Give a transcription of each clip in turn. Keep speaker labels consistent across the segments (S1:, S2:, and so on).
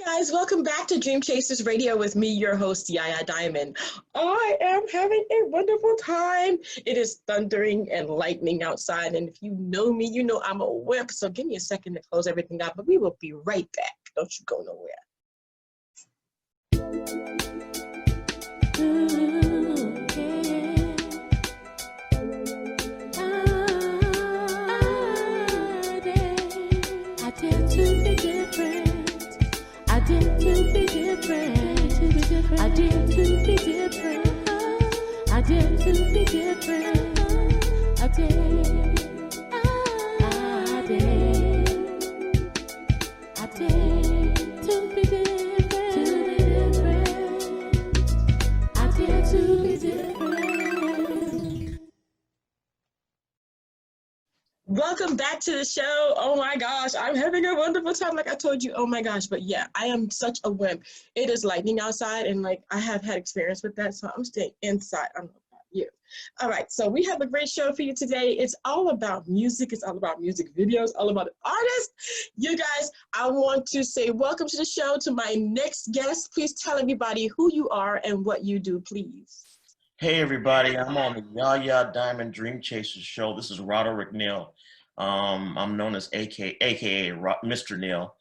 S1: Guys, welcome back to Dream Chasers Radio with me, your host, Yaya Diamond. I am having a wonderful time. It is thundering and lightning outside, and if you know me, you know I'm a wimp, so give me a second to close everything up, but we will be right back. Don't you go nowhere. Welcome back to the show. Oh my gosh, I'm having a wonderful time. Like I told you, oh my gosh. But yeah, I am such a wimp. It is lightning outside, and like I have had experience with that, so I'm staying inside. I don't know about you. All right, so we have a great show for you today. It's all about music. It's all about music videos, all about artists. You guys, I want to say welcome to the show to my next guest. Please tell everybody who you are and what you do, please.
S2: Hey everybody, I'm on the Yaya Diamond Dream Chasers show. This is Roderick Neal. I'm known as AKA Mr. Neal,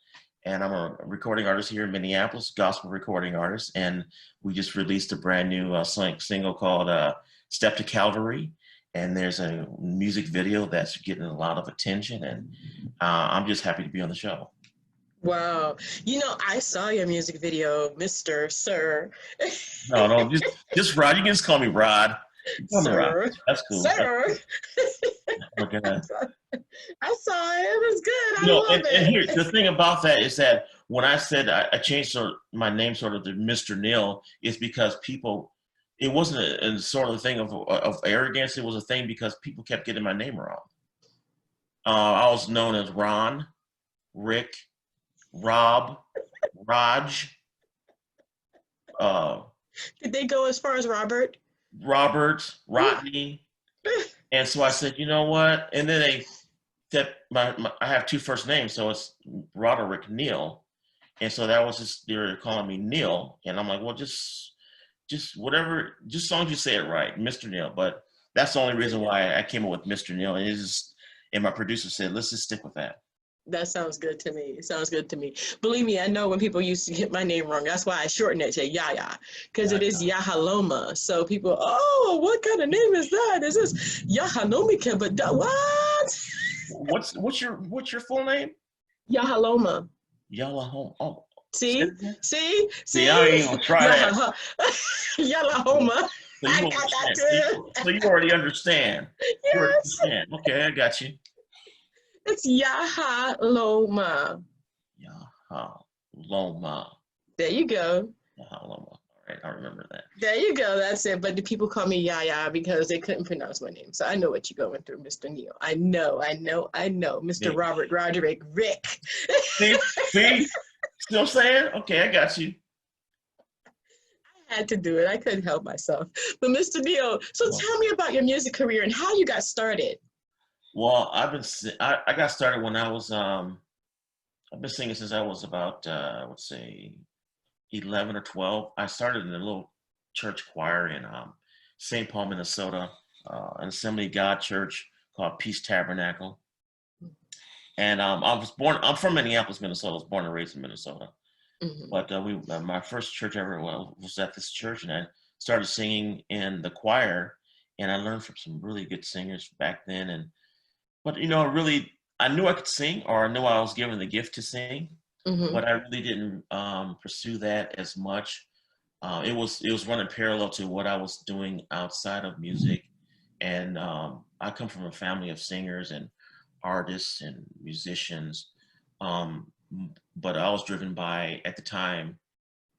S2: and I'm a recording artist here in Minneapolis, gospel recording artist, and we just released a brand new single called Step to Calvary, and there's a music video that's getting a lot of attention, and I'm just happy to be on the show.
S1: Wow. You know, I saw your music video, Mr. Sir.
S2: No, just Rod. You can just call me Rod. Call me
S1: Sir.
S2: Rod. That's cool.
S1: Sir.
S2: Okay.
S1: I saw it. It was good. I love it.
S2: And here, the thing about that is that when I said I changed my name sort of to Mr. Neal, is because people, it wasn't a sort of thing of arrogance. It was a thing because people kept getting my name wrong. I was known as Ron, Rick, Rob, Raj.
S1: Did they go as far as Robert?
S2: Robert, Rodney. And so I said, you know what? And then they said, I have two first names, so it's Roderick Neal. And so that was just, they were calling me Neal. And I'm like, well, just whatever, just as long as you say it right, Mr. Neal. But that's the only reason why I came up with Mr. Neal. And my producer said, let's just stick with that.
S1: That sounds good to me. It sounds good to me. Believe me, I know when people used to get my name wrong. That's why I shorten it to Yaya, because it is Yahaloma. So people, oh, what kind of name is that? Is this Yahanomika? But what?
S2: What's your full name?
S1: Yahaloma.
S2: Yahaloma. Oh.
S1: See?
S2: I ain't gonna try that.
S1: Yalahoma.
S2: So
S1: I got that too.
S2: So you already understand.
S1: Yes.
S2: Okay, I got you.
S1: It's Yahaloma.
S2: Yahaloma.
S1: There you go.
S2: Yahaloma. All right, I remember that.
S1: There you go. That's it. But the people call me Yaya because they couldn't pronounce my name. So I know what you're going through, Mr. Neal. I know. Mr.
S2: Yeah.
S1: Robert Roderick Rick.
S2: See? Still saying? Okay, I got you.
S1: I had to do it. I couldn't help myself. But Mr. Neal, so tell me about your music career and how you got started.
S2: Well, I got started when I was I've been singing since I was about I would say 11 or 12. I started in a little church choir in St. Paul, Minnesota, an Assembly of God church called Peace Tabernacle. And I'm from Minneapolis, Minnesota. I was born and raised in Minnesota. Mm-hmm. But my first church ever was at this church, and I started singing in the choir, and I learned from some really good singers back then. But you know, really, I knew I could sing, or I knew I was given the gift to sing, mm-hmm. but I really didn't pursue that as much. It was running parallel to what I was doing outside of music, and I come from a family of singers and artists and musicians, but I was driven by, at the time,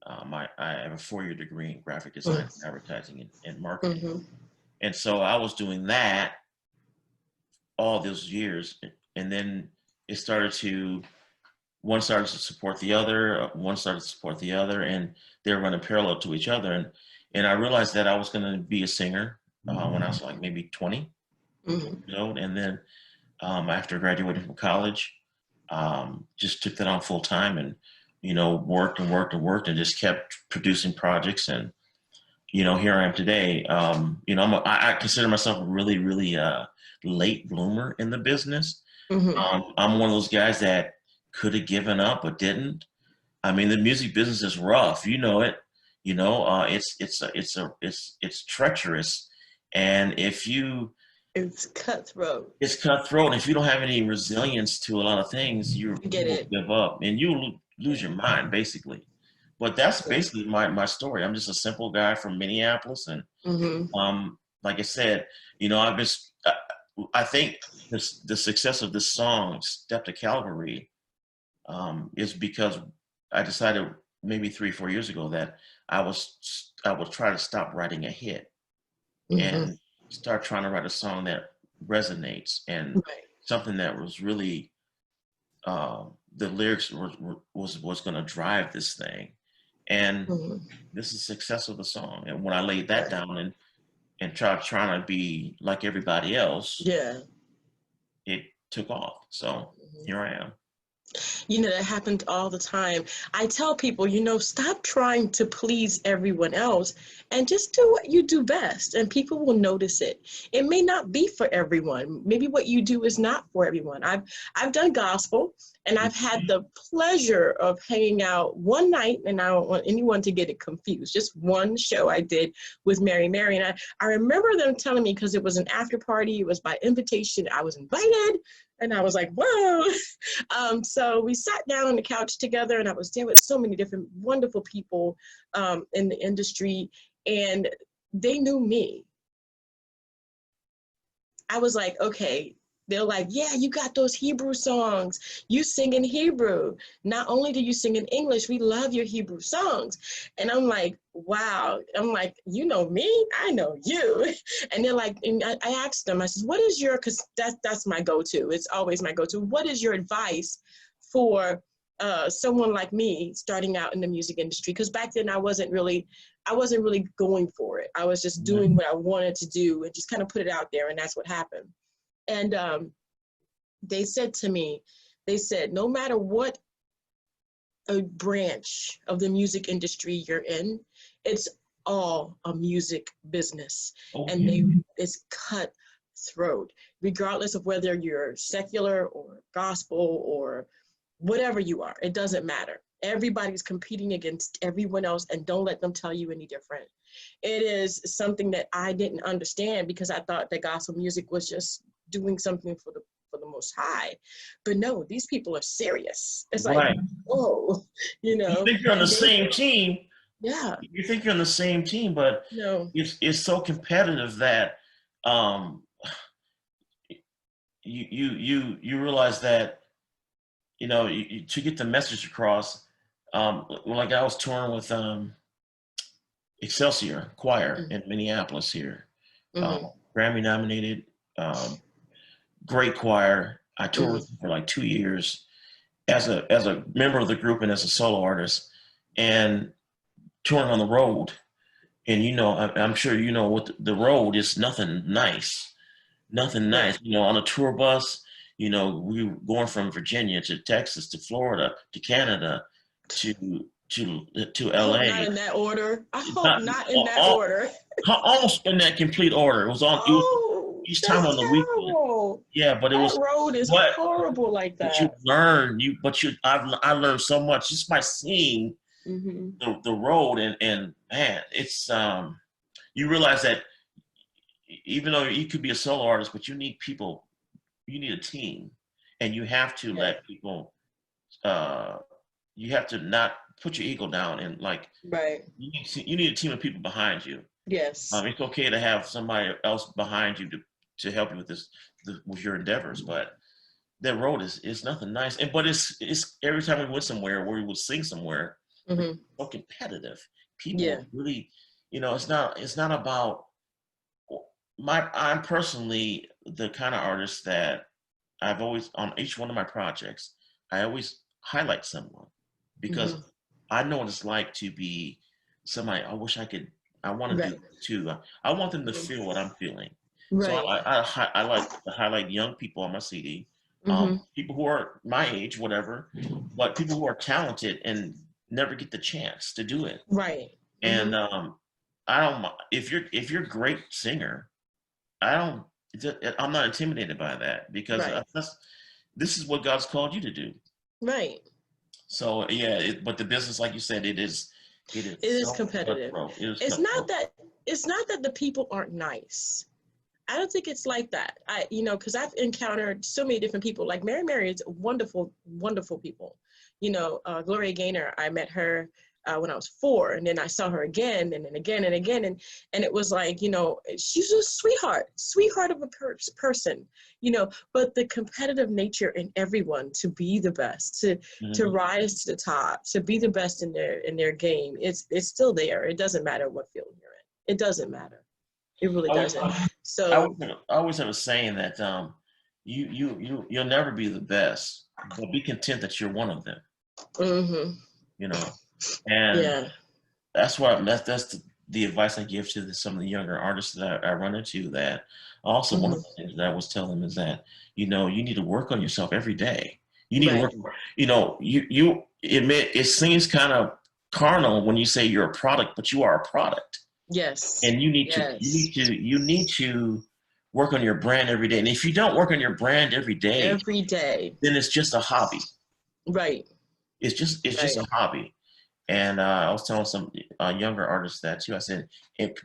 S2: I have a 4-year degree in graphic design, advertising, and marketing, mm-hmm. and so I was doing that all those years, and then one started to support the other, and they were running parallel to each other, and I realized that I was going to be a singer when I was like maybe 20 mm-hmm. years old, and then after graduating from college, just took that on full time and worked and worked and worked and just kept producing projects. And, here I am today. I consider myself a really, really late bloomer in the business.
S1: Mm-hmm.
S2: I'm one of those guys that could have given up but didn't. I mean, the music business is rough. You know it. It's treacherous, and it's cutthroat. And if you don't have any resilience to a lot of things, you
S1: I get
S2: will
S1: it.
S2: give up and you lose your mind basically. But that's
S1: Yeah.
S2: basically my story. I'm just a simple guy from Minneapolis, and
S1: Mm-hmm.
S2: like I said, I've just I think the success of this song, "Step to Calvary," is because I decided maybe 3 or 4 years ago that I would try to stop writing a hit
S1: Mm-hmm.
S2: and start trying to write a song that resonates, and
S1: Right.
S2: something that was really the lyrics was going to drive this thing. And
S1: Mm-hmm.
S2: this is the success of the song. And when I laid that
S1: Right.
S2: down and tried trying to be like everybody else,
S1: Yeah.
S2: it took off. So
S1: Mm-hmm.
S2: here I am.
S1: That happens all the time. I tell people, stop trying to please everyone else and just do what you do best, and people will notice it. It may not be for everyone. Maybe what you do is not for everyone. I've done gospel, and I've had the pleasure of hanging out one night, and I don't want anyone to get it confused. Just one show I did with Mary, and I remember them telling me, because it was an after party, it was by invitation, I was invited, and I was like, whoa. So we sat down on the couch together, and I was there with so many different wonderful people in the industry, and they knew me. I was like, okay. They're like, yeah, you got those Hebrew songs. You sing in Hebrew. Not only do you sing in English, we love your Hebrew songs. And I'm like, wow. I'm like, you know me? I know you. And they're like, and I asked them, I said, what is your, because that's my go-to. It's always my go-to. What is your advice for someone like me starting out in the music industry? Because back then I wasn't really going for it. I was just doing what I wanted to do and just kind of put it out there, and that's what happened. And they said to me, no matter what a branch of the music industry you're in, it's all a music business.
S2: Oh,
S1: And
S2: yeah.
S1: it's cutthroat, regardless of whether you're secular or gospel or whatever you are. It doesn't matter. Everybody's competing against everyone else, and don't let them tell you any different. It is something that I didn't understand, because I thought that gospel music was just doing something for the Most High. But no, these people are serious. It's like,
S2: Right.
S1: whoa,
S2: You think you're on the
S1: and they,
S2: same team.
S1: yeah,
S2: You think you're on the same team, but
S1: no,
S2: it's so competitive that um, you realize that to get the message across. Like I was touring with Excelsior Choir
S1: mm-hmm,
S2: in Minneapolis here,
S1: mm-hmm,
S2: Grammy nominated, um, great choir. I toured
S1: mm-hmm,
S2: with them for like 2 years as a member of the group and as a solo artist, and touring on the road. And I'm sure what the road is. Nothing nice, nothing
S1: right.
S2: nice. On a tour bus, we were going from Virginia to Texas to Florida to Canada to to
S1: I hope not
S2: LA.
S1: in that order. I hope
S2: Not
S1: not in that
S2: all,
S1: order.
S2: almost in that complete order. It was
S1: Oh,
S2: each time
S1: that's
S2: on the weekend.
S1: terrible.
S2: Yeah, but it
S1: That
S2: was
S1: road is
S2: what
S1: horrible like
S2: but you
S1: that.
S2: learn I learned so much just by seeing
S1: Mm-hmm.
S2: the road. And man, it's you realize that even though you could be a solo artist, but you need people, you need a team, and you have to
S1: Yeah,
S2: let people uh you have to not put your ego down, and like
S1: right.
S2: you need a team of people behind you.
S1: Yes.
S2: It's okay to have somebody else behind you to help you with with your endeavors, but that road is nothing nice. And but it's every time we went somewhere, where we would sing somewhere, it's
S1: Mm-hmm.
S2: so competitive.
S1: Yeah.
S2: People really, it's not about I'm personally the kind of artist that I've always, on each one of my projects, I always highlight someone, because
S1: Mm-hmm.
S2: I know what it's like to be somebody. I want to do
S1: Right.
S2: this too. I want them to
S1: Mm-hmm.
S2: feel what I'm feeling. So
S1: Right.
S2: I like to highlight young people on my CD, People who are my age, whatever, but people who are talented and never get the chance to do it.
S1: Right.
S2: And I don't. If you're a great singer, I don't. I'm not intimidated by that because
S1: Right.
S2: this is what God's called you to do.
S1: Right.
S2: So yeah, but the business, like you said, it is so
S1: competitive.
S2: cutthroat. It is
S1: It's
S2: cutthroat.
S1: not that the people aren't nice. I don't think it's like that. Because I've encountered so many different people. Like Mary is wonderful, wonderful people. Gloria Gaynor, I met her when I was 4, and then I saw her again, and then again and again, and it was like, she's a sweetheart of a person, But the competitive nature in everyone to be the best, to rise to the top, to be the best in their game, it's still there. It doesn't matter what field you're in. It doesn't matter. It really doesn't. So
S2: I always have a saying that you'll never be the best, but be content that you're one of them. And
S1: yeah.
S2: that's the advice I give to some of the younger artists that I run into. That also one of the things that I was telling them is that you need to work on yourself every day. You need to work. You admit it seems kind of carnal when you say you're a product, but you are a product.
S1: Yes.
S2: And you need to work on your brand every day. And if you don't work on your brand every day, then it's just a hobby.
S1: Right.
S2: It's just a hobby. And I was telling some younger artists that too. I said,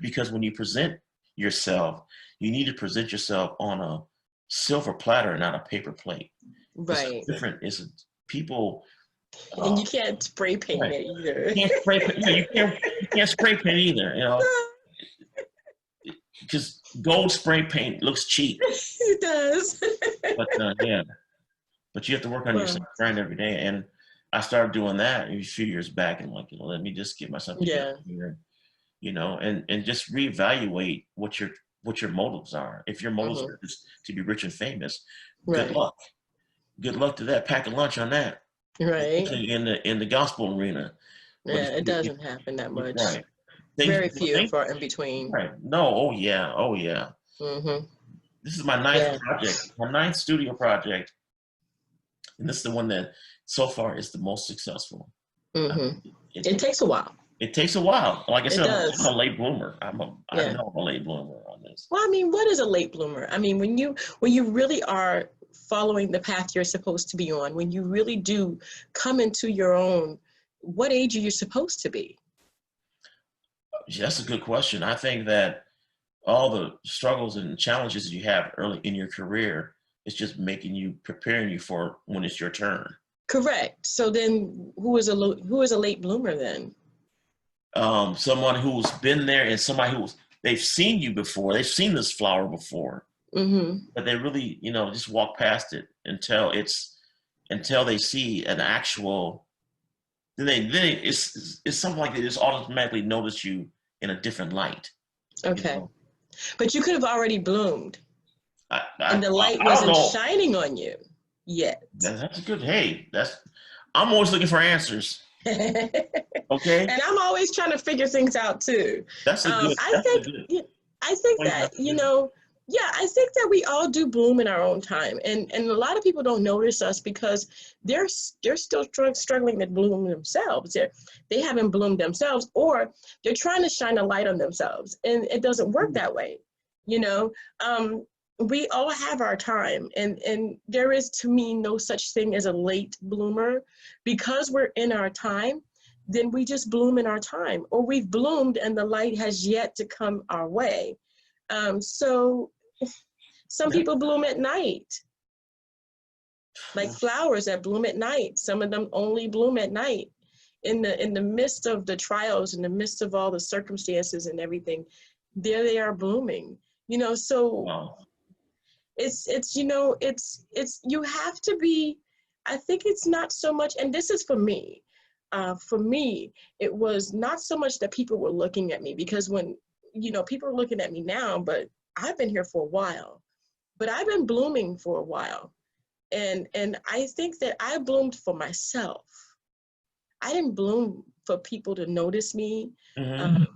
S2: because when you present yourself, you need to present yourself on a silver platter, not a paper plate.
S1: Right.
S2: It's different. It's people.
S1: And you can't spray paint it either.
S2: You can't spray paint. You can't spray paint either. Because gold spray paint looks cheap.
S1: It does.
S2: But you have to work on your brand every day. And I started doing that a few years back, and like, let me just get myself together here, and just reevaluate what your motives are. If your motives are just to be rich and famous, good luck. Good luck to that. Pack a lunch on that.
S1: Right.
S2: In the gospel arena.
S1: Yeah, it doesn't happen that much.
S2: Right.
S1: Very few far in between.
S2: Right. No. Oh yeah. This is my ninth studio project, and this is the one that so far is the most successful.
S1: It takes a while.
S2: It takes a while. Like I said, I'm a late bloomer. I know I'm a late bloomer on this.
S1: Well, I mean, what is a late bloomer? I mean, when you really are following the path you're supposed to be on, when you really do come into your own, what age are you supposed to be?
S2: That's a good question. I think that all the struggles and challenges you have early in your career is just preparing you for when it's your turn.
S1: Correct. So then who is a late bloomer then?
S2: Someone who's been there, and somebody they've seen you before. They've seen this flower before, but they really, just walk past it until they see an actual. Then it's something like they just automatically notice you in a different light.
S1: Okay, but you could have already bloomed, and the light wasn't shining on you yet.
S2: That's a good. Hey, I'm always looking for answers. Okay.
S1: And I'm always trying to figure things out too.
S2: That's a good.
S1: I think that I think that we all do bloom in our own time, and a lot of people don't notice us because they're still struggling to bloom themselves. They haven't bloomed themselves, or they're trying to shine a light on themselves, and it doesn't work that way. We all have our time, and there is, to me, no such thing as a late bloomer. Because we're in our time, then we just bloom in our time, or we've bloomed and the light has yet to come our way. So some people bloom at night, like flowers that bloom at night. Some of them only bloom at night. In the midst of the trials, in the midst of all the circumstances and everything, there they are blooming. So it's you have to be. I think it's not so much, and this is for me. For me, it was not so much that people were looking at me, because when people are looking at me now, but I've been here for a while, but I've been blooming for a while, and I think that I bloomed for myself. I didn't bloom for people to notice me. I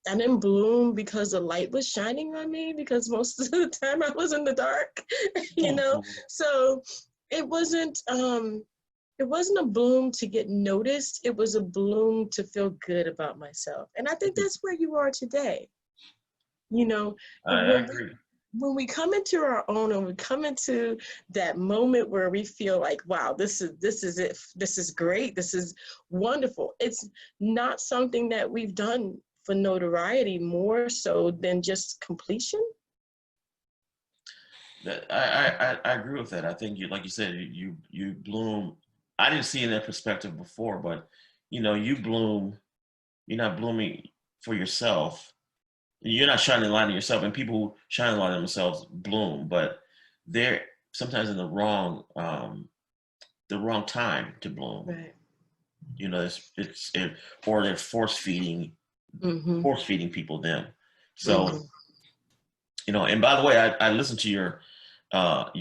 S1: didn't bloom because the light was shining on me, because most of the time I was in the dark, So it wasn't a bloom to get noticed. It was a bloom to feel good about myself. And I think that's where you are today. You know,
S2: I agree.
S1: when we come into our own and we come into that moment where we feel like, wow, this is it. This is great. This is wonderful. It's not something that we've done for notoriety more so than just completion.
S2: I agree with that. I think you, like you said, you bloom. I didn't see it in that perspective before, but you bloom. You're not blooming for yourself. You're not shining a light on yourself, and people who shine a light on themselves bloom, but they're sometimes in the wrong time to bloom.
S1: Right.
S2: Or they're force feeding people them. So and by the way, I listened to your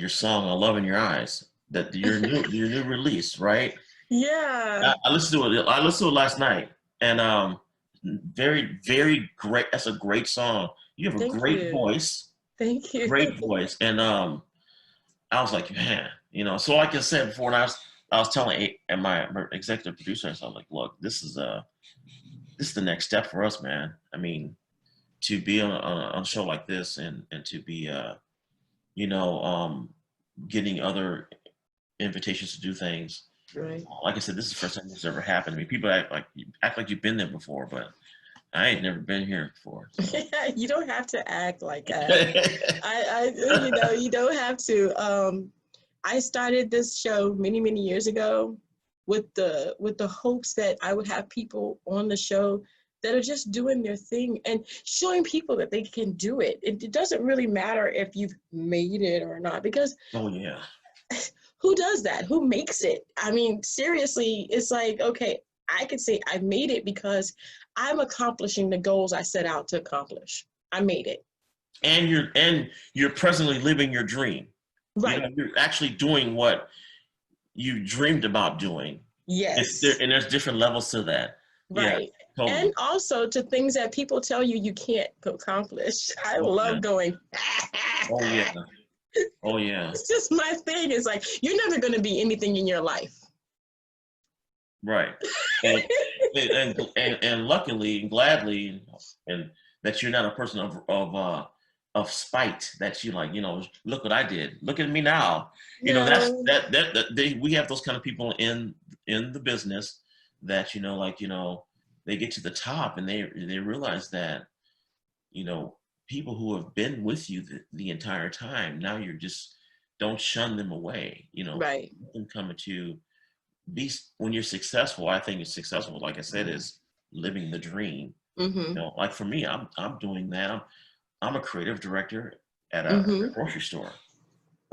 S2: song "Love in Your Eyes," that your new release, right?
S1: Yeah.
S2: I listened to it. I listened to it last night, and very, very great. That's a great song. You have a
S1: Thank
S2: great
S1: you.
S2: voice,
S1: Thank you.
S2: great voice, and I was like, man, so like I said before, and I was telling my executive producer, I was like, look, this is the next step for us, man. I mean, to be on a show like this and to be getting other invitations to do things.
S1: Right.
S2: Like I said, this is the first time this ever happened to me. People act like you've been there before, but I ain't never been here before. So.
S1: You don't have to act like that. You don't have to. I started this show many, many years ago with the hopes that I would have people on the show that are just doing their thing and showing people that they can do it. It doesn't really matter if you've made it or not, because
S2: oh yeah,
S1: who does that? Who makes it? I mean, seriously, it's like, okay, I could say I made it because I'm accomplishing the goals I set out to accomplish. I made it.
S2: and you're presently living your dream.
S1: Right.
S2: You're actually doing what you dreamed about doing.
S1: Yes.
S2: And there's different levels to that.
S1: Right.
S2: Yeah, totally.
S1: And also to things that people tell you can't accomplish. I love going.
S2: Oh yeah. Oh yeah.
S1: It's just my thing. It's like, you're never going to be anything in your life.
S2: Right. And luckily and gladly, and that you're not a person of spite, that you like, look what I did. Look at me now.
S1: No.
S2: We have those kind of people in the business that, they get to the top and they realize that, people who have been with you the entire time, now you're just, don't shun them away,
S1: Right.
S2: them coming to when you're successful. I think it's successful, like I said, is living the dream. Like for me, I'm doing that. I'm a creative director at a grocery store.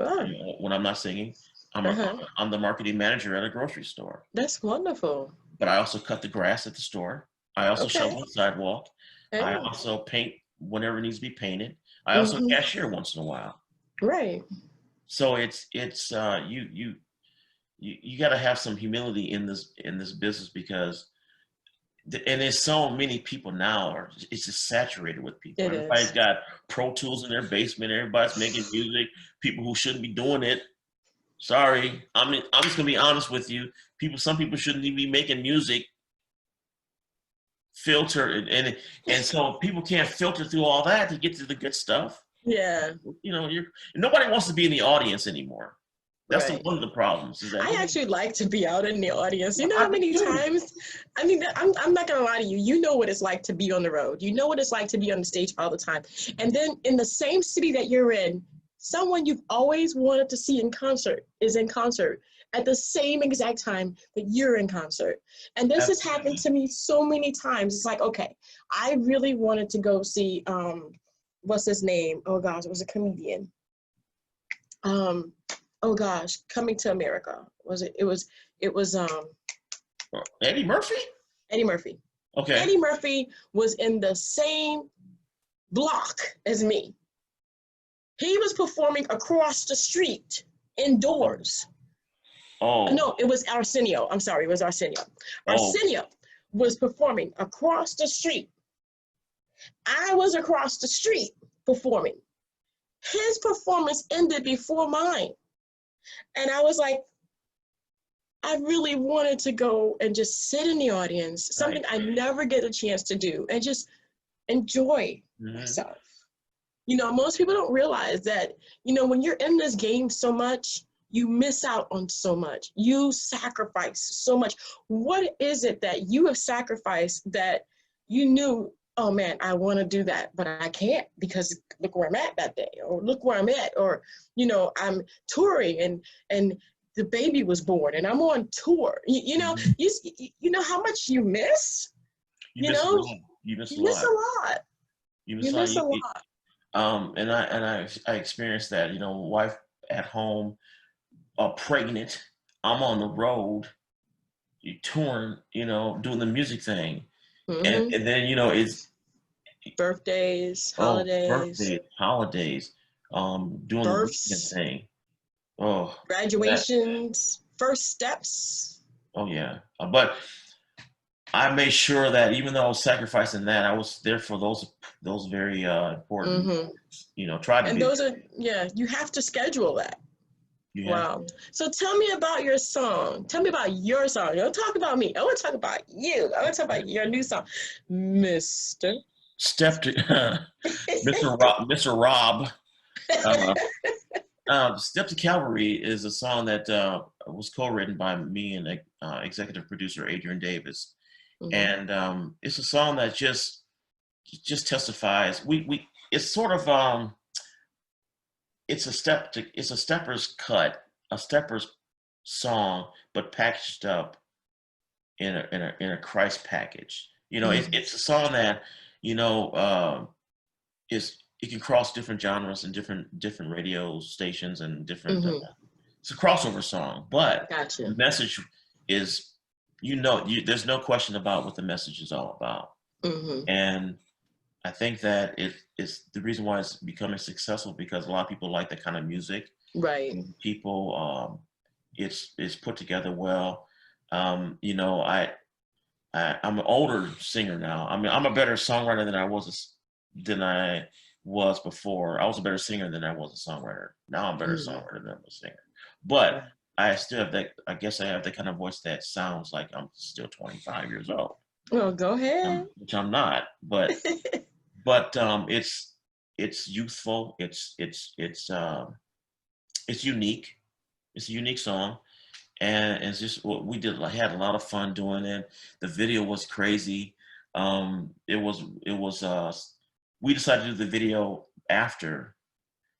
S1: Oh.
S2: When I'm not singing, I'm the marketing manager at a grocery store.
S1: That's wonderful.
S2: But I also cut the grass at the store. I also shovel the sidewalk.
S1: Hey.
S2: I also paint whenever it needs to be painted. I also cashier once in a while.
S1: Right.
S2: So it's you got to have some humility in this business, because and there's so many people now, it's just saturated with people. Everybody's got Pro Tools in their basement. Everybody's making music. People who shouldn't be doing it. Sorry, I'm just gonna be honest with you. Some people shouldn't even be making music. Filter and so people can't filter through all that to get to the good stuff.
S1: Yeah.
S2: Nobody wants to be in the audience anymore. That's one of the problems. Is that
S1: I actually like to be out in the audience. You know how many times? I mean, I'm not gonna lie to you. You know what it's like to be on the road. You know what it's like to be on the stage all the time. And then in the same city that you're in, someone you've always wanted to see in concert is in concert at the same exact time that you're in concert. And this has happened to me so many times. It's like, okay, I really wanted to go see, what's his name? Oh gosh, it was a comedian. Oh gosh, Coming to America. It was
S2: Eddie Murphy?
S1: Eddie Murphy.
S2: Okay.
S1: Eddie Murphy was in the same block as me. He was performing across the street indoors.
S2: Oh.
S1: No, it was Arsenio. I'm sorry, it was Arsenio. Arsenio was performing across the street. I was across the street performing. His performance ended before mine. And I was like, I really wanted to go and just sit in the audience, something I never get a chance to do, and just enjoy myself. You know, most people don't realize that, you know, when you're in this game so much, you miss out on so much. You sacrifice so much. What is it that you have sacrificed that you knew, oh man, I want to do that, but I can't because look where I'm at that day, or look where I'm at, or, you know, I'm touring and the baby was born and I'm on tour. You know, you know how much you miss?
S2: You miss a lot. You miss a lot. You miss a lot. And I experienced that. You know, wife at home, pregnant. I'm on the road, you touring. You know, doing the music thing, and then you know it's
S1: birthdays, holidays,
S2: doing the weekend thing. Oh,
S1: graduations, first steps.
S2: Oh yeah, but I made sure that even though I was sacrificing that, I was there for those very important. You know, try to
S1: and
S2: be.
S1: Those are you have to schedule that. Wow. So tell me about your song. Tell me about your song. Don't talk about me. I want to talk about you. I want to talk about your new song, Mr.
S2: Mr. Rob. Step to Calvary is a song that was co-written by me and executive producer Adrian Davis, and it's a song that just testifies. It's sort of it's a stepper's cut, a stepper's song, but packaged up in a Christ package. You know, it's a song that, you know, it can cross different genres and different radio stations and different. It's a crossover song, but the message is, there's no question about what the message is all about, and I think that it is the reason why it's becoming successful, because a lot of people like that kind of music.
S1: Right.
S2: People, it's put together well. You know, I'm an older singer now. I mean, I'm a better songwriter than I was before. I was a better singer than I was a songwriter. Now I'm a better songwriter than I'm a singer. But I still have that. I guess I have the kind of voice that sounds like I'm still 25 years old.
S1: Well, go ahead.
S2: Which I'm not, but it's youthful. It's unique. It's a unique song, and it's just what we did. I had a lot of fun doing it. The video was crazy. It was. We decided to do the video after,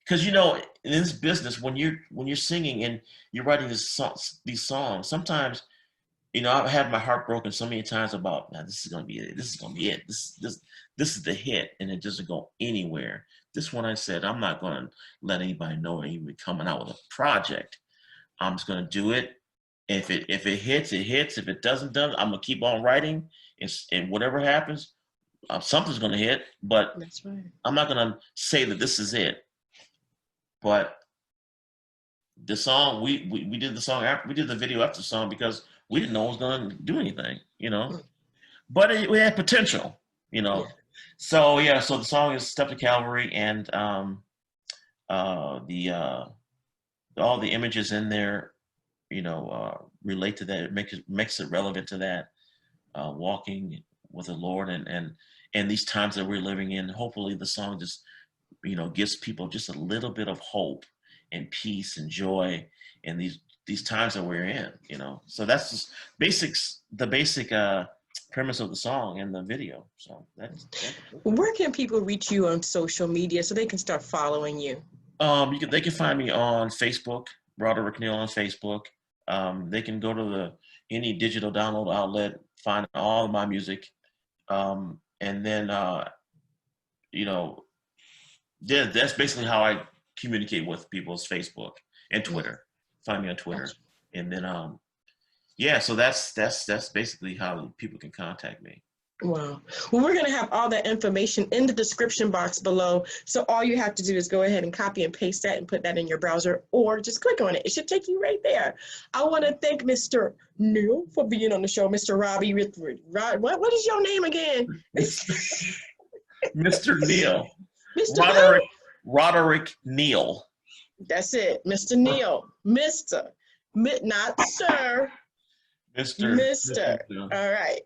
S2: because you know, in this business, when you're singing and you're writing these songs, sometimes, you know, I've had my heart broken so many times about, now this is gonna be it. This is gonna be it. This is the hit, and it doesn't go anywhere. This one, I said, I'm not gonna let anybody know I'm even coming out with a project. I'm just gonna do it. If it hits, it hits. If it doesn't, I'm gonna keep on writing, and whatever happens, something's gonna hit. But
S1: that's right.
S2: I'm not gonna say that this is it. But the song, we did the song after, we did the video after the song, because we didn't know it was gonna do anything, you know. But we had potential, you know. Yeah. So the song is "Step to Calvary," and all the images in there, you know, relate to that. It makes it relevant to that, walking with the Lord, and these times that we're living in. Hopefully, the song just, you know, gives people just a little bit of hope and peace and joy in these times that we're in, you know. So that's just the basic premise of the song and the video. So that's
S1: where can people reach you on social media so they can start following you?
S2: They can find me on Facebook, Roderick Neal on Facebook. They can go to any digital download outlet, find all of my music, and then you know, that's basically how I communicate with people, is Facebook and Twitter. Find me on Twitter, and then so that's basically how people can contact me.
S1: Wow. Well, we're going to have all that information in the description box below. So all you have to do is go ahead and copy and paste that and put that in your browser, or just click on it. It should take you right there. I want to thank Mr. Neal for being on the show. Mr. Robbie, what is your name again?
S2: Mr. Neal.
S1: Mr.
S2: Roderick Neal.
S1: That's it, Mr. Neal. Mr. Not sir. Mr. All right.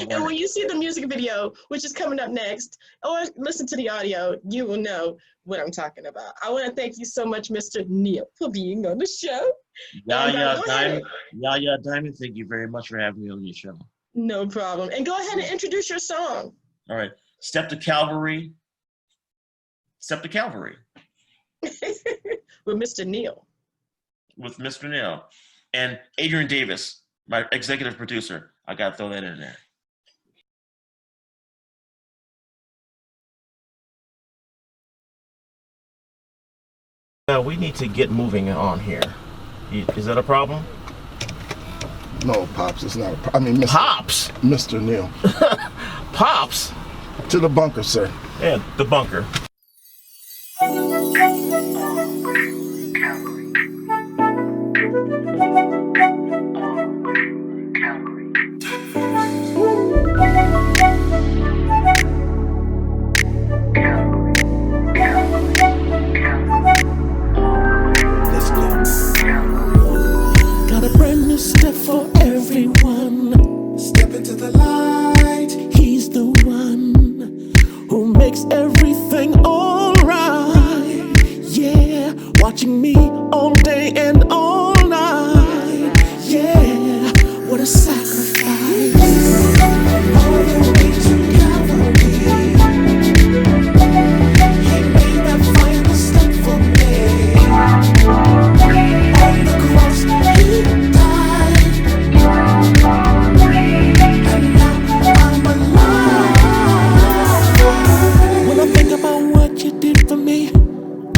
S1: And when you see the music video, which is coming up next, or listen to the audio, you will know what I'm talking about. I want to thank you so much, Mr. Neal, for being on the show.
S2: Yaya Diamond, thank you very much for having me on your show.
S1: No problem. And go ahead and introduce your song.
S2: All right. Step to Calvary. Step to Calvary.
S1: With Mr. Neal.
S2: With Mr. Neal. And Adrian Davis, my executive producer. I got to throw that in there. We need to get moving on here. Is that a problem?
S3: No, Pops, it's not a problem. I mean,
S2: Pops?
S3: Mr. Neal.
S2: Pops?
S3: To the bunker, sir.
S2: Yeah, the bunker.
S4: Step for everyone. Step into the light. He's the one who makes everything alright. Yeah, watching me all day and all night. Yeah, what a sacrifice. All the way to Calvary. He made that final step for me. On the cross, he died. And now I'm alive. When I think about what you did for me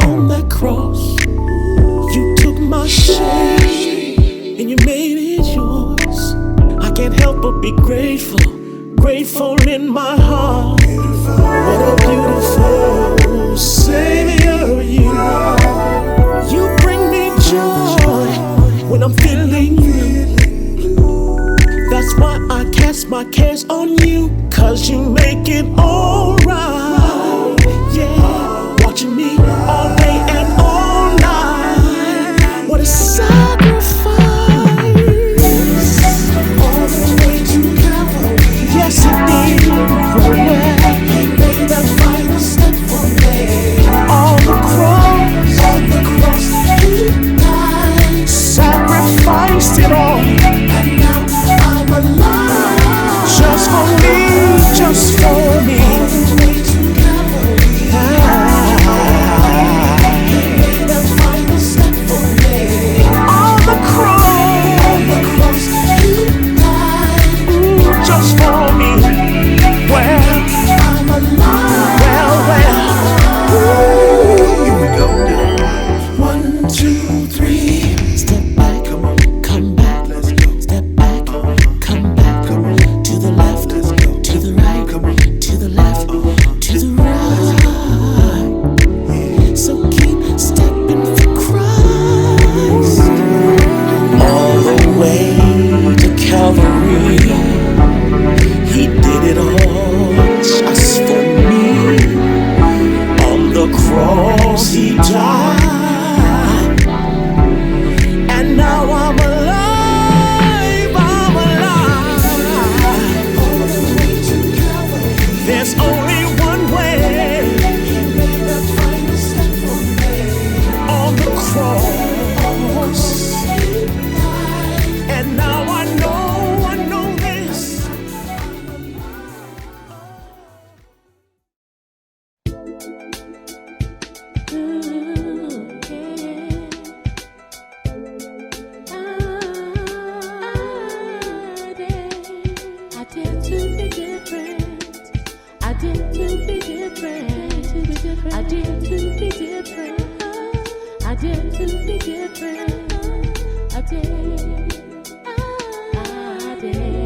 S4: on that cross, you took my shame and you made it yours. I can't help but be grateful, grateful in my heart. What a beautiful Savior you are. You bring me joy when I'm feeling blue. That's why I cast my cares on you, 'cause you make it alright. Yeah, watching me all day and all night. What a sacrifice. All the way to Calvary. Yes, it did. Oh, yeah. He made that final step for me. On the cross, he died. Sacrificed it all. And now I'm alive. Just for me, just for me. All the way to Calvary. He made that final step for me. On the cross, he died. Ooh, just for me. Well, I'm alive. Well. Ooh, here we go. 1, 2, 3. Step back, come back. Let's go. Step back, come back. To the left, to the right, to the left, to the right. So keep stepping for Christ. All the way to Calvary. He did it all just for me. On the cross he died. And now I'm alive, I'm alive. All the way to Calvary. There's only one way. He made that final step for me. On the cross. And now I know this. I dare to be different. I dare to be different. I dare to be different. I dare to be different. I dare.